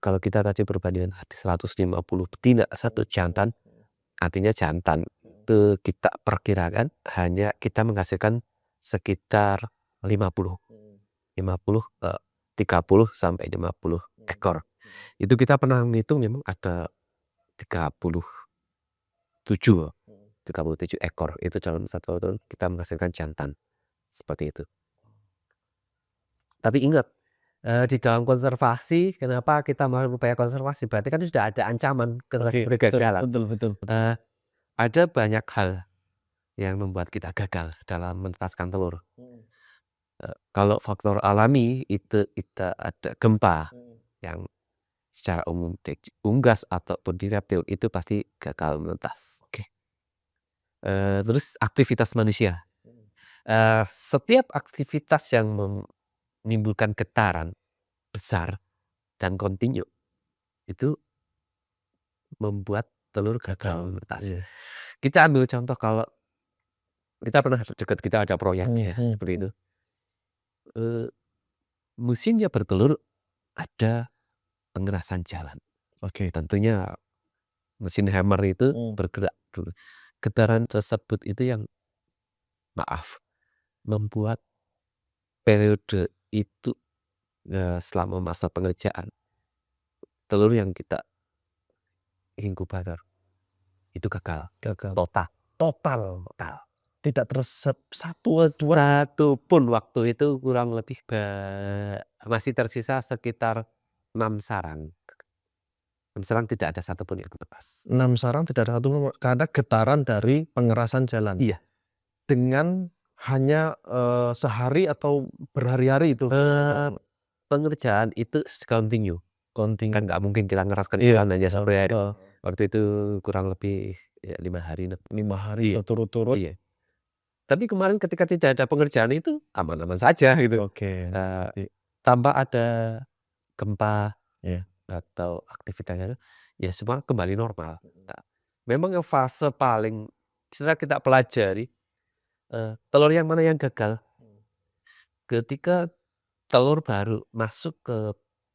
kalau kita tadi perbandingan ada 150 betina, 1 jantan, artinya jantan itu kita perkirakan hanya kita menghasilkan sekitar 50, 30 sampai 50 ekor. Itu kita pernah menghitung memang ada 37 37 ekor. Itu dalam 1 tahun kita menghasilkan jantan. Seperti itu. Tapi ingat, di dalam konservasi kenapa kita melakukan upaya konservasi, berarti kan sudah ada ancaman Oke, betul, kegagalan. betul, betul. Ada banyak hal yang membuat kita gagal dalam menetaskan telur. Kalau faktor alami itu kita ada gempa yang secara umum di unggas ataupun di reptil itu pasti gagal menetas. Oke. Terus aktivitas manusia. Setiap aktivitas yang menimbulkan getaran besar dan kontinu itu membuat telur gagal menetas. Iya. Kita ambil contoh kalau kita pernah dekat kita ada proyek ya seperti itu. Mesinnya bertelur ada pengerasan jalan. Oke. Tentunya mesin hammer itu bergerak dulu. Getaran tersebut itu yang membuat periode itu selama masa pengerjaan telur yang kita inkubator itu gagal. Total. Tidak tersep satu dua. Satu pun waktu itu kurang lebih masih tersisa sekitar 6 sarang. 6 sarang tidak ada satupun yang lepas. 6 sarang tidak ada satu karena getaran dari pengerasan jalan. Iya. Dengan hanya sehari atau berhari-hari itu. Pengerjaan itu continue. Kan nggak mungkin kita ngeraskan Iya. ikan aja sampai waktu itu kurang lebih ya 5 hari. 5 hari Iya. berturut-turut. Iya. Tapi kemarin ketika tidak ada pengerjaan itu aman-aman saja gitu. Oke. Tanpa ada gempa Iya. atau aktivitasnya ya semua kembali normal. Nah, memang yang fase paling setelah kita pelajari telur yang mana yang gagal ketika telur baru masuk ke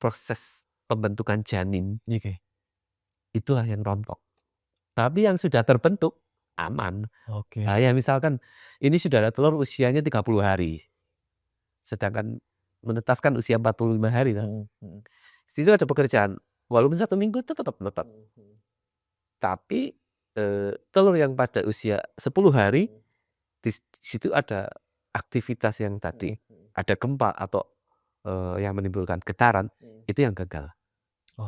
proses pembentukan janin. Itulah yang rontok. Tapi yang sudah terbentuk aman. Oke. Nah, ya misalkan ini sudah ada telur usianya 30 hari. Sedangkan menetaskan usia 45 hari. Situ ada pekerjaan. Walaupun 1 minggu itu tetap menetas. Tapi telur yang pada usia 10 hari di situ ada aktivitas yang tadi ada gempa atau yang menimbulkan getaran itu yang gagal.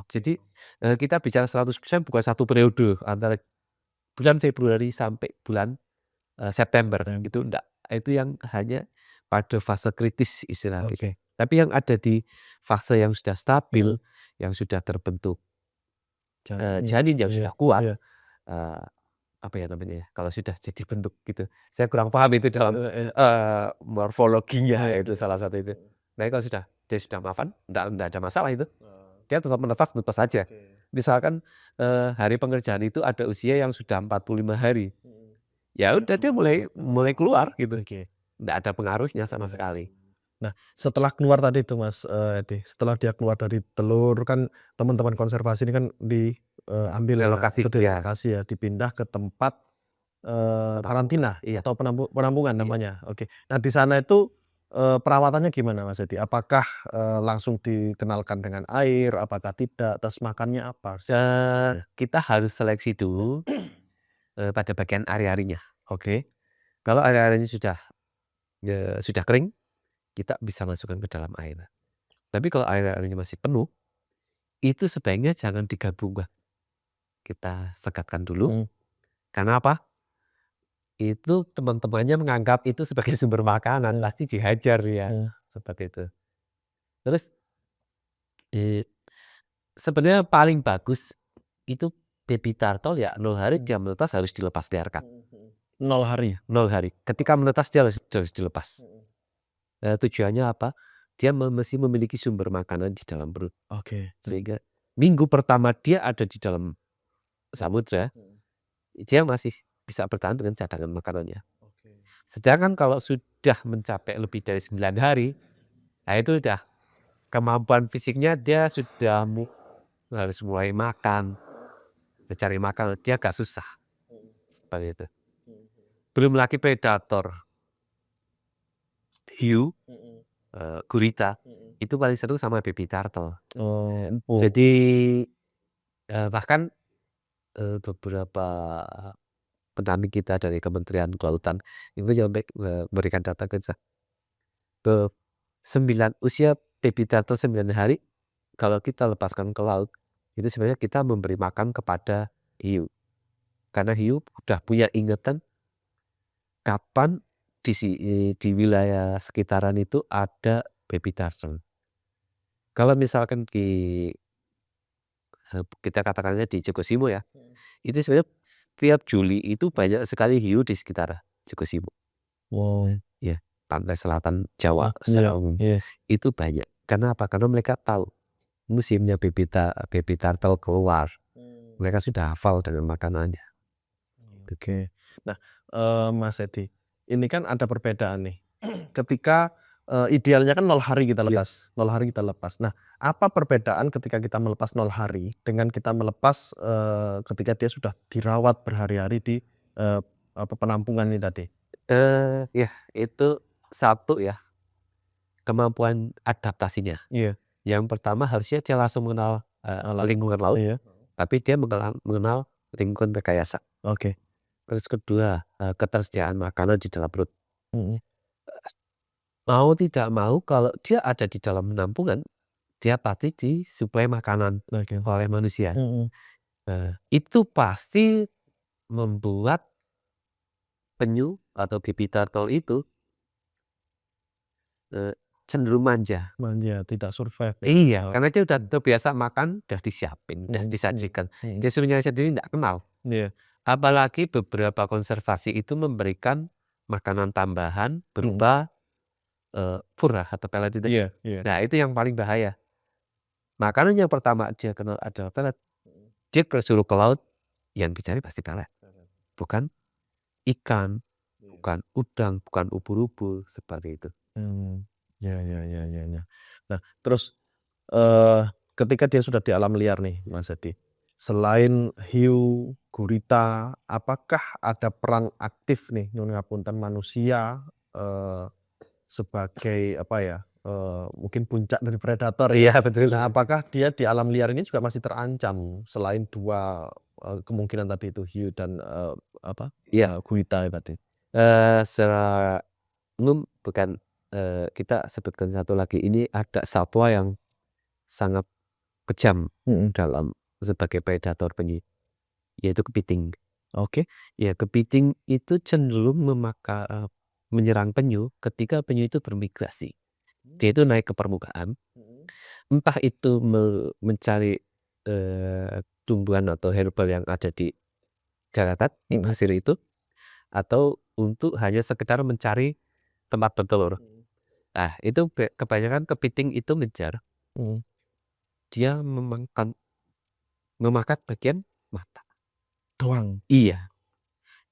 Jadi kita bicara 100% bukan satu periode antara bulan Februari sampai bulan September gitu enggak. Itu yang hanya pada fase kritis istilahnya. Tapi yang ada di fase yang sudah stabil, yang sudah terbentuk janin yang sudah kuat, apa ya namanya ya, kalau sudah jadi bentuk gitu. Saya kurang paham itu dalam morfologinya itu salah satu itu. Nah kalau dia sudah mapan, enggak ada masalah itu. Dia tetap menetas saja. Misalkan hari pengerjaan itu ada usia yang sudah 45 hari. Ya udah dia mulai keluar gitu. Enggak ada pengaruhnya sama sekali. Nah, setelah keluar tadi itu Mas Edi, setelah dia keluar dari telur kan teman-teman konservasi ini kan diambil Relokasi, direlokasi ya, dipindah ke tempat karantina atau penampungan namanya. Oke. Nah, di sana itu perawatannya gimana Mas Edi? Apakah langsung dikenalkan dengan air, apakah tidak, terus makannya apa? Kita harus seleksi dulu pada bagian ari-arinya. Oke. Kalau ari-arinya sudah kering, kita bisa masukkan ke dalam air. Tapi kalau air-airnya masih penuh, itu sebaiknya jangan digabungkan. Kita segatkan dulu. Karena apa? Itu teman-temannya menganggap itu sebagai sumber makanan, pasti dihajar ya. Seperti itu. Terus sebenarnya paling bagus itu baby turtle ya 0 hari dia menetas harus dilepas liarkan. 0 hari? 0 hari. Ketika menetas dia harus dilepas. Tujuannya apa? Dia masih memiliki sumber makanan di dalam perut. Oke. Sehingga minggu pertama dia ada di dalam samudra, dia masih bisa bertahan dengan cadangan makanannya. Sedangkan kalau sudah mencapai lebih dari 9 hari, nah itu udah kemampuan fisiknya dia sudah harus mulai makan, mencari makan, dia agak susah. Seperti itu. Belum lagi predator. Hiu, gurita, itu paling seru sama baby turtle. Jadi bahkan beberapa pendamping kita dari Kementerian Kelautan itu memberikan data ke 9 usia baby turtle 9 hari kalau kita lepaskan ke laut itu sebenarnya kita memberi makan kepada hiu. Karena hiu udah punya ingatan kapan di wilayah sekitaran itu ada baby turtle. Kalau misalkan kita katakannya di Jokosimo ya, itu sebenarnya setiap Juli itu banyak sekali hiu di sekitar Jokosimo. Wow. Ya, pantai selatan Jawa Iya, secara umum. iya. Itu banyak. Karena apa? Karena mereka tahu musimnya baby turtle keluar. Mereka sudah hafal dengan makanannya. Oke. Nah, Mas Edi, ini kan ada perbedaan nih. Ketika idealnya kan 0 hari kita Iya. lepas, 0 hari kita lepas. Nah, apa perbedaan ketika kita melepas 0 hari dengan kita melepas ketika dia sudah dirawat berhari-hari di penampungan ini tadi? Ya itu satu ya, kemampuan adaptasinya. Iya. Yang pertama harusnya dia langsung mengenal lingkungan laut, Iya. tapi dia mengenal lingkungan rekayasa. Oke. Terus kedua, ketersediaan makanan di dalam perut. Mhm. Mau tidak mau kalau dia ada di dalam penampungan, dia pasti disuplai makanan Oke. oleh manusia. Mhm. Itu pasti membuat penyu atau baby turtle itu cenderung manja. Manja, tidak survive ya? Iya, karena dia udah terbiasa makan, udah disiapin, udah Mhm, disajikan. mhm. Dia suruh nyari sendiri nggak kenal. Iya. Apalagi beberapa konservasi itu memberikan makanan tambahan berupa fur atau pelet itu. Iya, iya. Nah, itu yang paling bahaya. Makanan yang pertama dia kenal adalah pelet. Dia suruh ke laut, yang dicari pasti pelet. Bukan ikan, bukan udang, bukan ubur-ubur, seperti itu. Ya, ya, ya, ya, ya. Nah, terus ketika dia sudah di alam liar nih, Mas Edi, selain hiu, gurita, apakah ada peran aktif nih nyun ngapunten manusia sebagai apa ya, mungkin puncak dari predator ya? Iya, betul. Nah, apakah dia di alam liar ini juga masih terancam selain 2 kemungkinan tadi itu hiu dan Iya. gurita tadi? Secara umum bukan, kita sebutkan satu lagi, ini ada satwa yang sangat kejam Mhm. dalam sebagai predator penyu, yaitu kepiting. Oke. Ya, kepiting itu cenderung menyerang penyu ketika penyu itu bermigrasi. Dia itu naik ke permukaan, entah itu mencari, tumbuhan atau herbal yang ada di daratan, di Mhm. pasir itu, atau untuk hanya sekedar mencari tempat bertelur. Nah, itu kebanyakan kepiting itu ngejar, Mhm. dia memakan bagian mata. Doang? Iya,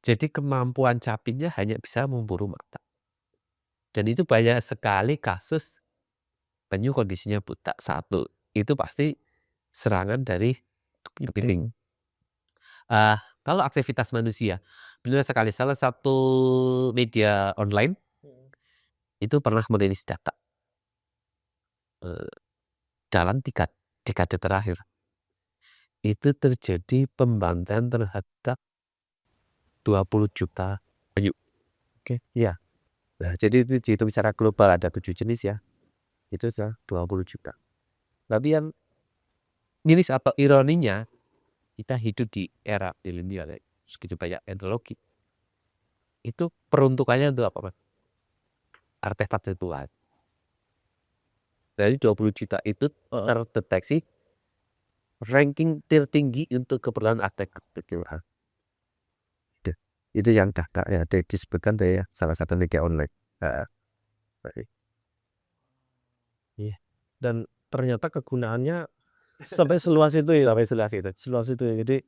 jadi kemampuan capitnya hanya bisa memburu mata. Dan itu banyak sekali kasus penyu kondisinya buta. Satu, itu pasti serangan dari kepiting. Kepiting. Kalau aktivitas manusia, benar sekali salah satu media online itu pernah merilis data, dalam 3 dekade terakhir, itu terjadi pembantaian terhadap 20 juta penyu. Oke. Iya. Nah, jadi itu dihitung secara global ada 7 jenis ya, itu sudah 20 juta. Tapi yang miris atau ironinya, kita hidup di era milenial ya, segitu banyak teknologi. Itu peruntukannya untuk apa, Mas? Artefak virtual. Dari 20 juta itu Heeh. terdeteksi ranking tertinggi untuk keperluan artefak virtual. Itu yang data ya disebutkan dari salah satu media online. Baik. Iya. Dan ternyata kegunaannya sampai seluas itu ya? Sampai seluas itu. Seluas itu ya. Jadi,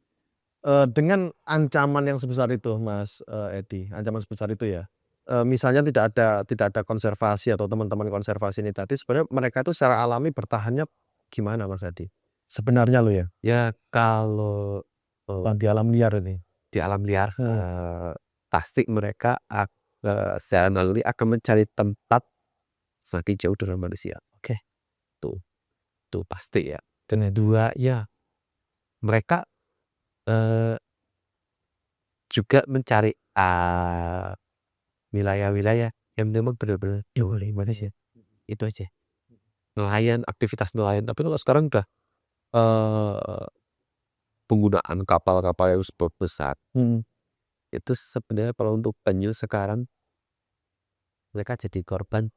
dengan ancaman yang sebesar itu Mas, Edi, ancaman sebesar itu ya, misalnya tidak ada konservasi atau teman-teman konservasi ini tadi sebenarnya mereka itu secara alami bertahannya gimana Mas Edi? Sebenarnya loh ya? Ya kalau, Di alam liar ini? di alam liar, Heeh. pasti mereka secara naluri akan mencari tempat semakin jauh dari manusia. Oke. Tuh pasti ya. Dan yang kedua, ya mereka, eee juga mencari wilayah-wilayah yang memang benar-benar jauh dari Indonesia. Itu aja. Nelayan, aktivitas nelayan. Tapi kalau sekarang udah penggunaan kapal-kapal yang super besar. Itu sebenarnya kalau untuk penyu sekarang mereka jadi korban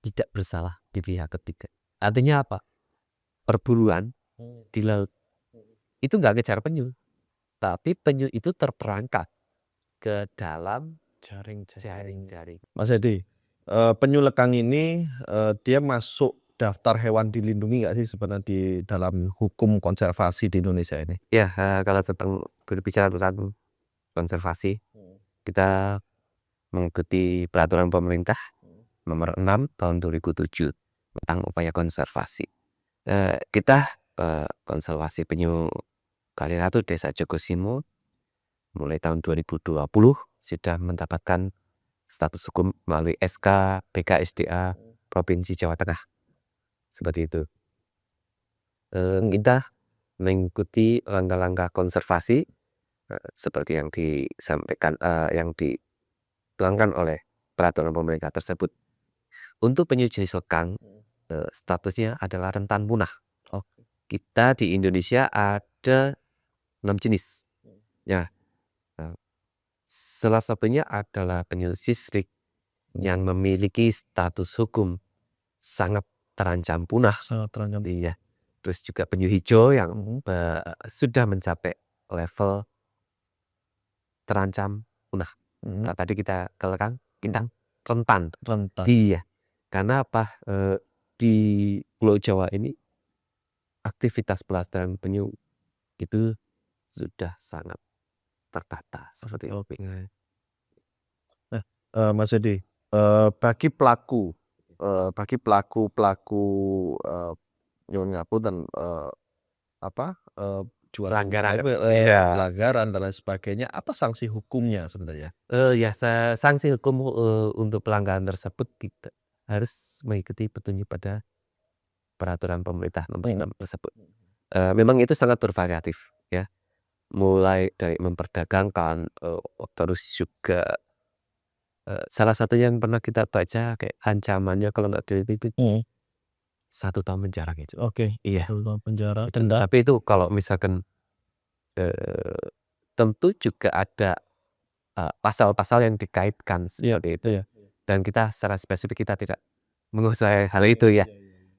tidak bersalah di pihak ketiga. Artinya apa? Perburuan di laut itu nggak ngejar penyu, tapi penyu itu terperangkap ke dalam jaring-jaring. Mas Edi, penyu lekang ini dia masuk daftar hewan dilindungi nggak sih sebenarnya di dalam hukum konservasi di Indonesia ini? Ya, kalau tentang berbicara tentang konservasi, kita mengikuti peraturan pemerintah nomor 6 tahun 2007 tentang upaya konservasi. Kita konservasi penyu Kaliratu Desa Jogosimo mulai tahun 2020 sudah mendapatkan status hukum melalui SK BKSDA Provinsi Jawa Tengah. Seperti itu. Kita mengikuti langkah-langkah konservasi seperti yang disampaikan, yang dituangkan oleh peraturan pemerintah tersebut. Untuk penyu jenis lekang, statusnya adalah rentan punah. Kita di Indonesia ada 6 jenis. Ya, salah satunya adalah penyu sisrik yang memiliki status hukum sangat terancam punah. Sangat terancam. Iya. Terus juga penyu hijau yang sudah mencapai level terancam punah. Nah, tadi kita kelekang, bintang rentan. Iya. Karena apa? Di Pulau Jawa ini aktivitas pelestarian penyu itu sudah sangat tertata seperti itu. Mas Edi, bagi pelaku nyuwun ngapunten, jual Pelanggaran. pelanggaran dan lain sebagainya, apa sanksi hukumnya sebenarnya? Ya, sanksi hukum untuk pelanggaran tersebut kita harus mengikuti petunjuk pada peraturan pemerintah nomor 6 tersebut. Memang itu sangat bervariatif ya. Mulai dari memperdagangkan, terus juga salah satu yang pernah kita baca kayak ancamannya kalau nggak direvisi 1 tahun penjara gitu. Oke. Iya. 1 tahun penjara. Tapi itu kalau misalkan tentu juga ada pasal-pasal yang dikaitkan seperti itu. Dan kita secara spesifik kita tidak menguasai hal itu ya.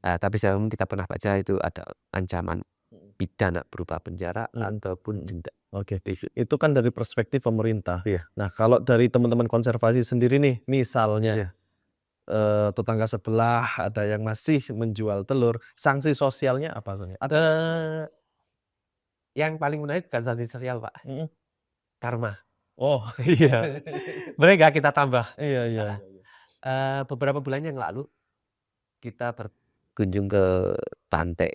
Tapi secara umum kita pernah baca itu ada ancaman pidana berupa penjara ataupun denda. Oke. Itu kan dari perspektif pemerintah. Nah, kalau dari teman-teman konservasi sendiri nih, misalnya tetangga sebelah ada yang masih menjual telur, sanksi sosialnya apa? Yang paling menarik bukan sanksi sosial, Pak. Karma. Oh. Iya. Boleh nggak kita tambah? Iya. Beberapa bulan yang lalu kita berkunjung ke pantai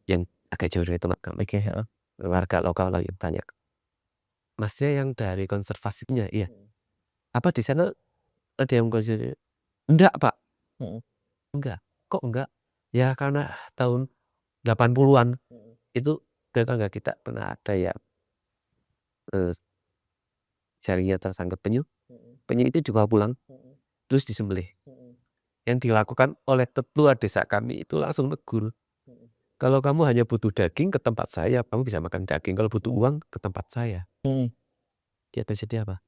yang agak jauh dari tempat kami. Warga lokal lagi tanya, Masnya yang dari konservasinya? Iya. Apa di sana ada yang konservasi? Enggak, Pak. Enggak. Kok enggak? Ya karena tahun 80-an itu tetangga kita pernah ada ya jaringnya tersangkut penyu. Penyu itu dibawa pulang terus disembelih. Yang dilakukan oleh tetua desa kami itu langsung negur. Kalau kamu hanya butuh daging ke tempat saya, kamu bisa makan daging. Kalau butuh uang ke tempat saya. Ya terjadi apa?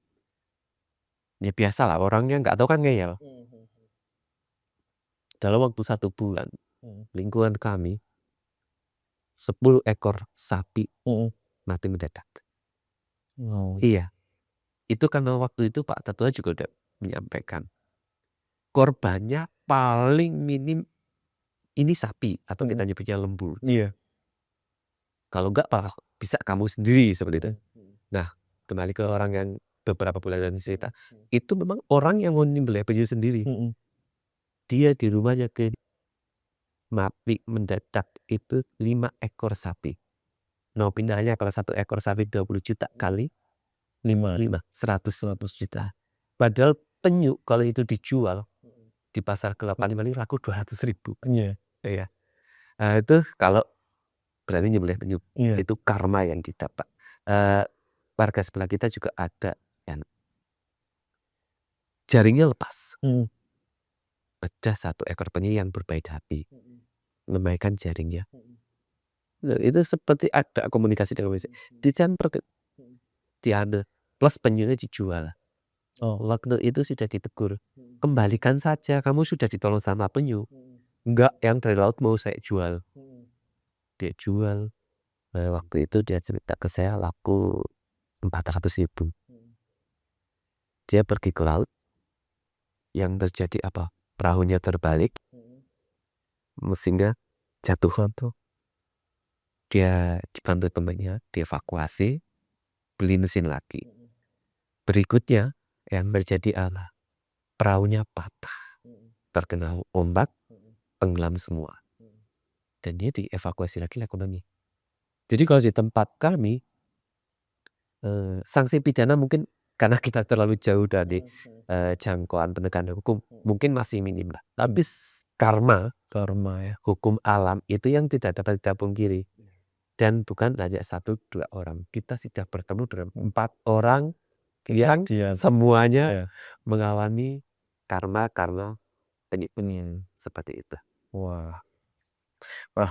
Ya biasalah orangnya nggak tahu kan ngeyel. Dalam waktu 1 bulan lingkungan kami 10 ekor sapi mati mendadak. Iya. Itu karena waktu itu Pak Tetua juga udah menyampaikan korbannya paling minim ini sapi atau kita nyebutnya lembu. Iya. Kalau enggak bisa kamu sendiri seperti itu. Nah, kembali ke orang yang beberapa bulan lalu cerita, itu memang orang yang mau nyembelih penyu sendiri. Dia di rumahnya mati mendadak itu 5 ekor sapi. Nominalnya kalau 1 ekor sapi 20 juta kali 100 juta. Padahal penyu kalau itu dijual di pasar gelap paling laku 200.000. Iya. Itu kalau berani nyembelih penyu. Itu karma yang didapat. warga sebelah kita juga ada yang jaringnya lepas. Ada 1 ekor penyu yang berbaik hati, memaikan jaringnya. Nah, itu seperti ada komunikasi dengan manusia. Dicampur diambil, plus penyunya dijual. Waktu itu sudah ditegur, kembalikan saja, kamu sudah ditolong sama penyu. Enggak, yang dari laut mau saya jual. Dia jual. Nah, waktu itu dia cerita ke saya laku 400.000. Dia pergi ke laut, yang terjadi apa? Perahunya terbalik, mesinnya jatuh tuh. Dia dibantu temannya, dievakuasi, beli mesin lagi. Berikutnya yang terjadi adalah perahunya patah, terkena ombak, tenggelam semua. Dan dia dievakuasi lagi ekonomi. Jadi kalau di tempat kami, sanksi pidana mungkin karena kita terlalu jauh dari jangkauan penegakan hukum, mungkin masih minim lah. Tapi karma ya, hukum alam itu yang tidak dapat kita pungkiri. Dan bukan hanya 1-2 orang, kita sudah bertemu dengan 4 orang yang semuanya mengalami karma penyu seperti itu. Wah,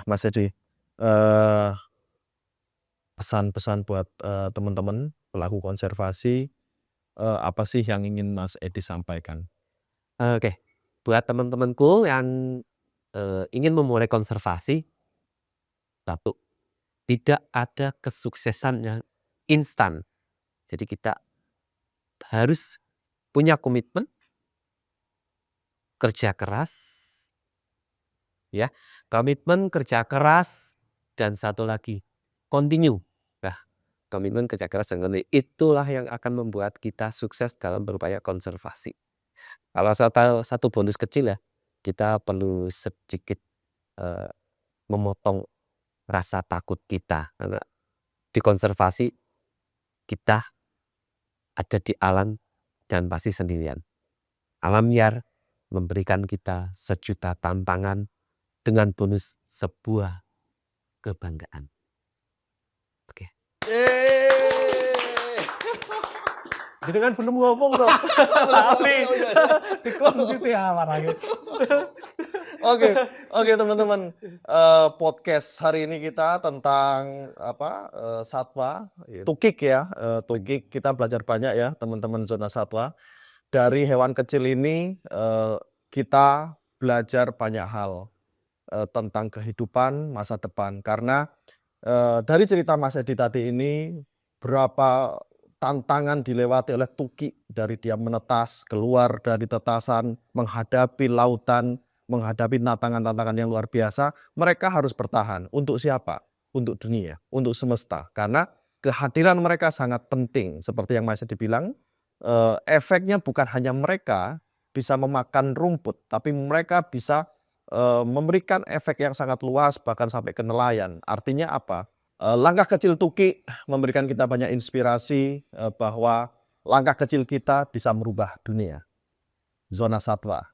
Mas Edi, pesan-pesan buat teman-teman pelaku konservasi, apa sih yang ingin Mas Edi sampaikan? Oke, buat teman-temanku yang ingin memulai konservasi, 1, tidak ada kesuksesan yang instan. Jadi kita harus punya komitmen, kerja keras, ya, komitmen, kerja keras, dan 1 lagi, continue. Nah, komitmen, kerja keras, dan continue, itulah yang akan membuat kita sukses dalam berupaya konservasi. Kalau 1 bonus kecil ya, kita perlu sedikit memotong rasa takut kita. Karena di konservasi kita ada di alam dan pasti sendirian. Alam liar memberikan kita sejuta tantangan dengan bonus sebuah kebanggaan. Oke. Jadi kan belum ngomong dong. Lali. Dikon gitu ya warnanya. Oke teman-teman, podcast hari ini kita tentang satwa tukik ya, tukik. Kita belajar banyak ya teman-teman zona satwa. Dari hewan kecil ini kita belajar banyak hal tentang kehidupan masa depan. Karena dari cerita Mas Edi tadi ini, berapa tantangan dilewati oleh tukik, dari dia menetas, keluar dari tetasan, menghadapi lautan, menghadapi tantangan-tantangan yang luar biasa. Mereka harus bertahan. Untuk siapa? Untuk dunia, untuk semesta. Karena kehadiran mereka sangat penting. Seperti yang Mas Edi bilang, efeknya bukan hanya mereka bisa memakan rumput, tapi mereka bisa memberikan efek yang sangat luas, bahkan sampai ke nelayan. Artinya apa? Langkah kecil tukik memberikan kita banyak inspirasi bahwa langkah kecil kita bisa merubah dunia. Zona satwa.